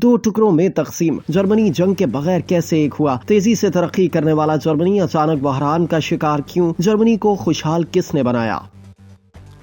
दो टुकड़ों में तकसीम, जर्मनी जंग के बगैर कैसे एक हुआ, तेजी से तरक्की करने वाला जर्मनी अचानक बहरान का शिकार क्यों, जर्मनी को खुशहाल किसने बनाया।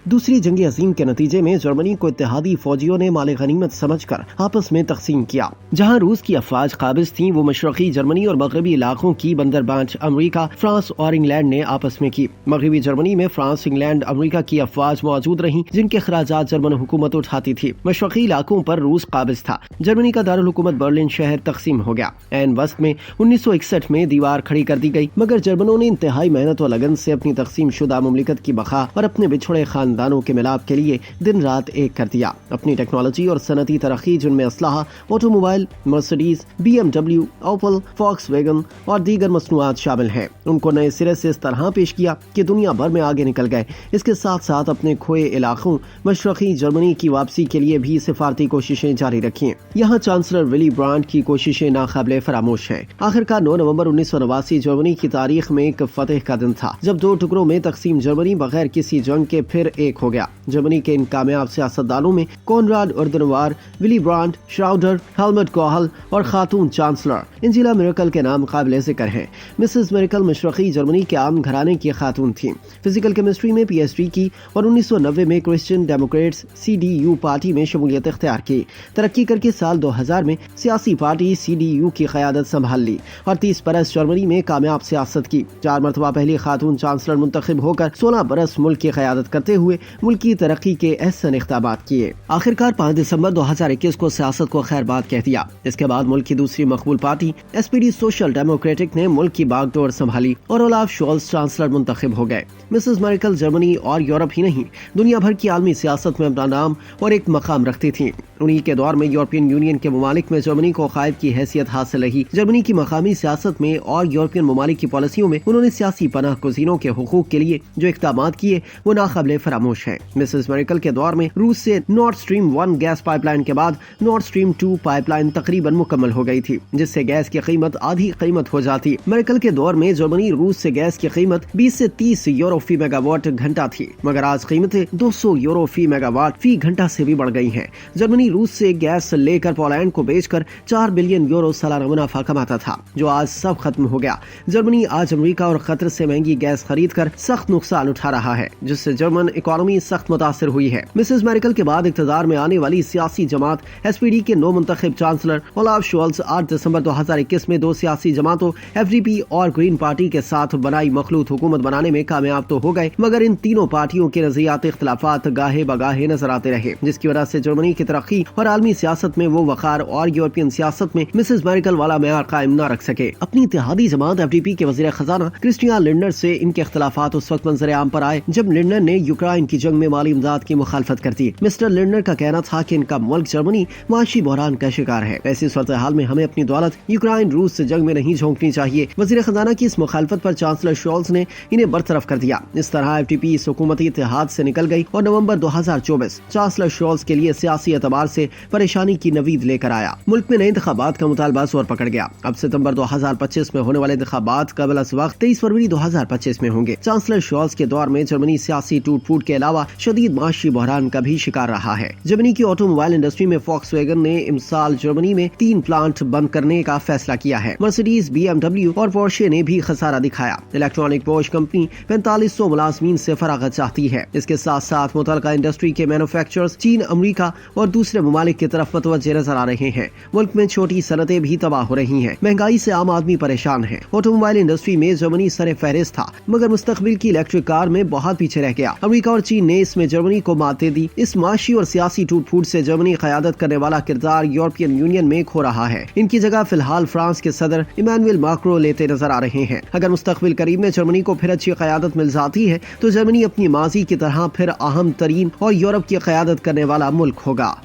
दूसरी जंग अजीम के नतीजे में जर्मनी को इत्तेहादी फौजियों ने माले गनीमत समझकर आपस में तकसीम किया। जहां रूस की अफवाज काबिज थीं, वो मशरकी जर्मनी और मगरबी इलाकों की बंदरबांट अमेरिका, फ्रांस और इंग्लैंड ने आपस में की। मगरबी जर्मनी में फ्रांस, इंग्लैंड, अमेरिका की अफवाज मौजूद रहीं, जिनके अखराजात जर्मन हुकूमत उठाती थी। मशरकी इलाकों पर रूस काबिज था। जर्मनी का दारुल हुकूमत बर्लिन शहर तकसीम हो गया। ऐन वक्त में 1961 में दीवार खड़ी कर दी गई, मगर जर्मनों ने इंतहाई मेहनत और लगन से अपनी तकसीम शुदा मुमलिकत की बका और अपने बिछड़े खानदानों के मिलाप के लिए दिन रात एक कर दिया। अपनी टेक्नोलॉजी और सनती तरक्की, जिनमें असलाहा, ऑटोमोबाइल, मर्सिडीज, BMW, ओपल, फॉक्सवैगन और दीगर मसनूआत शामिल हैं, उनको नए सिरे से इस तरह पेश किया कि दुनिया भर में आगे निकल गए। इसके साथ साथ अपने खोए इलाकों मशरकी जर्मनी की वापसी के लिए भी सिफारती कोशिशें जारी रखी। यहाँ चांसलर विली ब्रांड की कोशिशें नाकाबिले फरामोश हैं। आखिरकार 9 नवंबर 1989 जर्मनी की तारीख में एक फतेह का दिन था, जब दो टुकड़ों में तकसीम जर्मनी बगैर किसी जंग के फिर एक हो गया। जर्मनी के इन कामयाब सियासतदानों में कोनराड अर्देनवायर, विली ब्रांड, श्राउडर, हेलमट कोहल और खातून चांसलर एंजेला मेर्केल के नाम काबिल जिक्र हैं। मिसेस मेर्केल मशरकी जर्मनी के आम घराने की खातून थीं। फिजिकल केमिस्ट्री में PhD की और 1990 में क्रिश्चियन डेमोक्रेट्स CDU पार्टी में शमूलियत इख्तियार की। तरक्की करके साल 2000 में सियासी पार्टी CDU की क़यादत संभाल ली और 30 बरस जर्मनी में कामयाब सियासत की। 4 मरतबा पहली खातून चांसलर मुंतखब होकर 16 बरस मुल्क की क़यादत करते हुए मुल्क की तरक्की के अहसन इक़दामात किए। आखिरकार 5 दिसंबर 2021 को सियासत को खैरबाद कह दिया। इसके बाद मुल्क की दूसरी मकबूल पार्टी SPD सोशल डेमोक्रेटिक ने मुल्क की बागडोर संभाली और ओलाफ शोल्स चांसलर मुंतखब हो गए। मिसेस मेर्केल जर्मनी और यूरोप ही नहीं, दुनिया भर की आलमी सियासत में अपना नाम और एक मकाम रखती थी। उन्हीं के दौर में यूरोपियन यूनियन के ममालिक में जर्मनी को कायद की हैसियत हासिल रही। जर्मनी की मकामी सियासत में और यूरोपियन ममालिक की पॉलिसियों में उन्होंने सियासी पनाह गुज़ीरों के हुकूक के लिए जो इक़दामात किए, वो नाकाबिले फरामोश है। मिसेस मेर्केल के दौर में रूस से नॉर्थ स्ट्रीम 1 गैस पाइपलाइन के बाद नॉर्थ स्ट्रीम 2 पाइपलाइन तकरीबन मुकम्मल हो गई थी, जिससे गैस की कीमत आधी कीमत हो जाती। मेर्केल के दौर में जर्मनी रूस से गैस की कीमत 20 से 30 यूरो फी मेगावाट घंटा थी, मगर आज कीमतें 200 यूरो फी मेगावाट फी घंटा से भी बढ़ गई हैं। जर्मनी रूस से गैस लेकर पोलैंड को बेचकर 4 बिलियन यूरो सालाना मुनाफा कमाता था, जो आज सब खत्म हो गया। जर्मनी आज अमेरिका और कतर से महंगी गैस खरीद कर सख्त नुकसान उठा रहा है, जिससे जर्मन इकोनॉमी सख्त मुतासिर हुई है। मिसेस मेर्केल के बाद इक़्तिदार में आने वाली सियासी जमात SPD के नौ मुंतखब चांसलर ओलाफ शोल्स 8 दिसंबर 2021 में 2 सियासी जमातों FDP और ग्रीन पार्टी के साथ बनाई मखलूत हुकूमत बनाने में कामयाब तो हो गए, मगर इन तीनों पार्टियों के नज़रियाती इख्तिलाफात गाहे बगाहे नजर आते रहे, जिसकी वजह से जर्मनी की तरक्की और आलमी सियासत में वो वक़ार और यूरोपियन सियासत में मिसेस मेर्केल वाला मेयार कायम न रख सके। अपनी इत्तेहादी जमात FDP के वज़ीर खजाना क्रिस्टियान लिंडर से इनके इख्तिलाफात उस वक्त मंजर आम पर आए जब लिंडर ने यूक्रेन की जंग में माली इमदाद की मुखालफत कर दी। मिस्टर लिंडर का कहना था कि इनका मुल्क जर्मनी माशी बहरान का शिकार है। ऐसी सूरत हाल में हमें अपनी दौलत यूक्रेन रूस से जंग में नहीं झोंकनी चाहिए। वज़ीर खजाना की इस मुखालफत पर चांसलर शोल्स ने इन्हें बरतरफ कर दिया। इस तरह FDP इस हुकूमती इत्तेहाद से निकल गई और नवंबर 2024 चांसलर शोल्स के लिए सियासी एतबार से परेशानी की नवीद लेकर आया। मुल्क में नए इंतखाबात का मुतालबा जोर पकड़ गया। अब सितंबर 2025 में होने वाले इंतखाबात कबल अज़ वक्त 23 फरवरी 2025 में होंगे। चांसलर शोल्स के दौर में जर्मनी सियासी टूट फूट के अलावा शदीद माशी बहरान का भी शिकार रहा है। जर्मनी की ऑटोमोबाइल इंडस्ट्री में फॉक्सवैगन ने इस साल जर्मनी में 3 प्लांट बंद करने का फैसला किया है। मर्सिडीज, BMW और पोर्शे ने भी खसारा दिखाया। इलेक्ट्रॉनिक बोश कंपनी 4500 मुलाजमीन से फरागत चाहती है। इसके साथ साथ मुतलका इंडस्ट्री के मैन्युफैक्चरर्स चीन, अमेरिका और दूसरे ममालिक की तरफ मुतवज्जे नजर आ रहे हैं। मुल्क में छोटी सनतें भी तबाह हो रही हैं। महंगाई से आम आदमी परेशान है। ऑटोमोबाइल इंडस्ट्री में जर्मनी सरे फहरिस्त था, मगर मुस्तकबिल की इलेक्ट्रिक कार में बहुत पीछे रह गया। अमेरिका और चीन ने इसमें जर्मनी को मात दे दी। इस माशी और सियासी टूट फूट से जर्मनी क़यादत करने वाला किरदार यूरोपियन यूनियन में खो रहा है। इनकी जगह फिलहाल फ्रांस के सदर इमैनुअल मैक्रों लेते नजर आ रहे हैं। अगर मुस्तकबिल करीब में जर्मनी को फिर अच्छी क़यादत मिल जाती है तो जर्मनी अपनी माजी की तरह फिर अहम तरीन और यूरोप की क़यादत करने वाला मुल्क होगा।